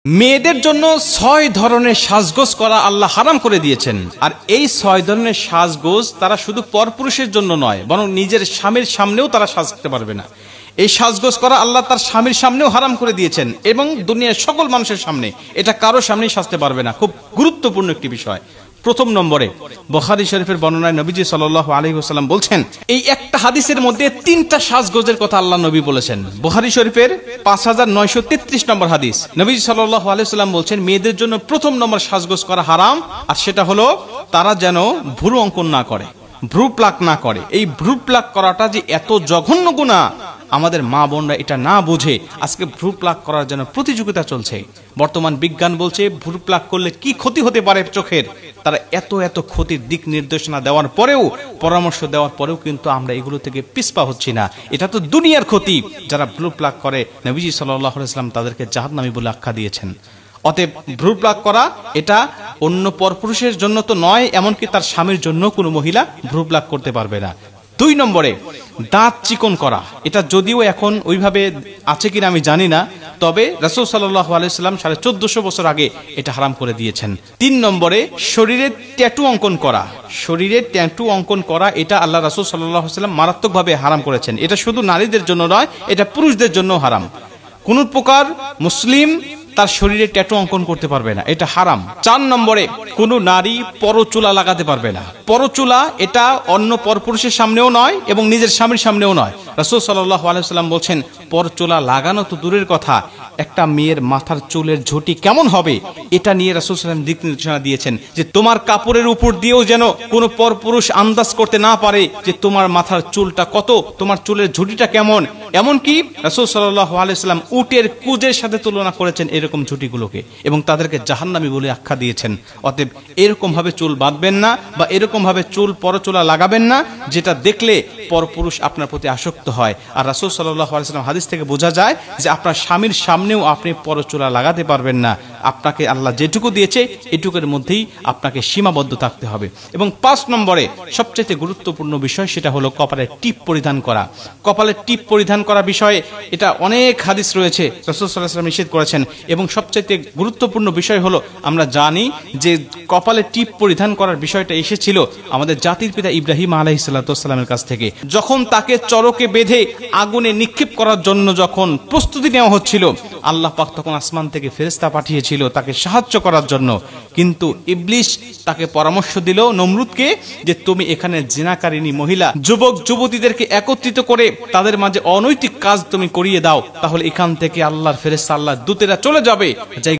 মেয়েদের জন্য ৬ ধরনের সাজগোজ করা আল্লাহ হারাম করে দিয়েছেন। আর এই ৬ ধরনের সাজগোজ তারা শুধু পরপুরুষের জন্য নয়, বরং নিজের স্বামীর সামনেও তারা সাজতে পারবে না। এই সাজগোজ করা আল্লাহ তার স্বামীর সামনেও হারাম করে দিয়েছেন এবং দুনিয়ার সকল মানুষের সামনে, এটা কারো সামনেই সাজতে পারবে না। খুব গুরুত্বপূর্ণ একটি বিষয়। প্রথম নম্বরে বুখারী শরীফের বর্ণনায় নবীজি সাল্লাল্লাহু আলাইহি ওয়াসাল্লাম বলছেন, এই একটা হাদিসের মধ্যে ৩টা সাজগোজের কথা আল্লাহ নবী বলেছেন। বুখারী শরীফের 5933 নম্বর হাদিস, নবীজি সাল্লাল্লাহু আলাইহি ওয়াসাল্লাম বলছেন, মেয়েদের জন্য প্রথম নম্বর সাজগোজ করা হারাম, আর সেটা হলো তারা যেন ভ্রু অঙ্কন না করে, ভ্রু প্লাক না করে। এই ভ্রু প্লাক করাটা যে এত জঘন্য গুনাহ, আমাদের মা বোনরা এটা না বুঝে আজকে ভ্রু প্লাক করার জন্য প্রতিযোগিতা চলছে। বর্তমান বিজ্ঞান বলছে ভ্রু প্লাক করলে কি ক্ষতি হতে পারে চোখের। তারা এত ক্ষতির দিক নির্দেশনা দেওয়ার পরেও, পরামর্শ দেওয়ার পরেও কিন্তু আমরা এগুলো থেকে পিছপা হচ্ছি না। এটা তো দুনিয়ার ক্ষতি। যারা ভ্রু প্লাক করে, নবীজি সাল্লাল্লাহু আলাইহি ওয়াসাল্লাম তাদেরকে জাহান্নামী বলে আখ্যা দিয়েছেন। অতএব ভ্রু প্লাক করা এটা অন্য পরপুরুষের জন্য তো নয়, এমনকি তার স্বামীর জন্য কোনো মহিলা ভ্রু প্লাক করতে পারবে না। ২ নম্বরে দাঁত চিকন করা, এটা যদিও এখন ওইভাবে আছে কিনা আমি জানি না, তবে রাসূল সাল্লাল্লাহু আলাইহি ওয়াসাল্লাম ১৪৫০ বছর আগে এটা হারাম করে দিয়েছেন। ৩ নম্বরে শরীরে ট্যাটু অঙ্কন করা, শরীরে ট্যাটু অঙ্কন করা এটা আল্লাহ রাসূল সাল্লাল্লাহু আলাইহি ওয়াসাল্লাম মারাত্মকভাবে হারাম করেছেন। এটা শুধু নারীদের জন্য নয়, এটা পুরুষদের জন্য হারাম। কোন প্রকার মুসলিম তার শরীরে ট্যাটু অঙ্কন করতে পারবে না, এটা হারাম। ৪ নম্বরে কোন নারী পরচুলা লাগাতে পারবে না। পরচুলা এটা অন্য পরপুরুষের সামনেও নয় এবং নিজের স্বামীর সামনেও নয়। রাসূল সাল্লাল্লাহু আলাইহি ওয়াসাল্লাম বলছেন, পরচুলা লাগানো তো দূরের কথা, একটা মেয়ের মাথার চুলের ঝুঁটি কেমন হবে এটা নিয়ে রাসূল সাল্লাল্লাহু আলাইহি ওয়াসাল্লাম দিক নির্দেশনা দিয়েছেন, যে তোমার কাপড়ের উপর দিয়েও যেন কোনো পরপুরুষ আন্দাজ করতে না পারে যে তোমার মাথার চুলটা কত, তোমার চুলের ঝুঁটিটা কেমন। এমনকি রাসূল সাল্লাল্লাহু আলাইহি ওয়াসাল্লাম উটের কুজের সাথে তুলনা করেছেন এরকম ঝুঁটিগুলোকে, এবং তাদেরকে জাহান্নামী বলে আখ্যা দিয়েছেন। অতএব এরকম ভাবে চুল বাঁধবেন না, বা এরকম ভাবে চুল পরচুলা লাগাবেন না যেটা দেখলে পরপুরুষ আপনার প্রতি আসক্ত হয়। আর রাসূল সাল্লাল্লাহু আলাইহি ওয়াসাল্লাম হাদিস থেকে বোঝা যায় যে আপনার স্বামীর সামনেও আপনি পরচুলা লাগাতে পারবেন না। আপনাকে আল্লাহ যেটুকু দিয়েছে এটুকুর মধ্যেই আপনাকে সীমাবদ্ধ থাকতে হবে। এবং ৫ নম্বরে সবচেয়ে গুরুত্বপূর্ণ বিষয়, সেটা হলো কপালে টিপ পরিধান করা। কপালে টিপ পরিধান করা বিষয়ে এটা অনেক হাদিস রয়েছে, রাসূল সাল্লাল্লাহু আলাইহি ওয়াসাল্লাম নিষেধ করেছেন। এবং সবচেয়ে গুরুত্বপূর্ণ বিষয় হলো, আমরা জানি যে কপালে টিপ পরিধান করার বিষয়টা এসেছিল আমাদের জাতির পিতা ইব্রাহিম আলাইহিস সালাতু ওয়াস সালামের কাছ থেকে। যখন তাকে চরকে বেঁধে আগুনে নিক্ষেপ করার জন্য যখন প্রস্তুতি নেওয়া হচ্ছিল, আল্লাহ পাক তখন আসমান থেকে ফেরেশতা পাঠিয়েছিল তাকে সাহায্য করার জন্য। কিন্তু ইবলিস তাকে পরামর্শ দিল, নমরুদকে, যে তুমি এখানে জিনাকারিনী মহিলা যুবক যুবতীদেরকে একত্রিত করে তাদের মাঝে অনৈতিক কাজ তুমি করিয়ে দাও, তাহলে এখান থেকে আল্লাহর ফেরেশতা, আল্লাহর দূতেরা চলে যাবে।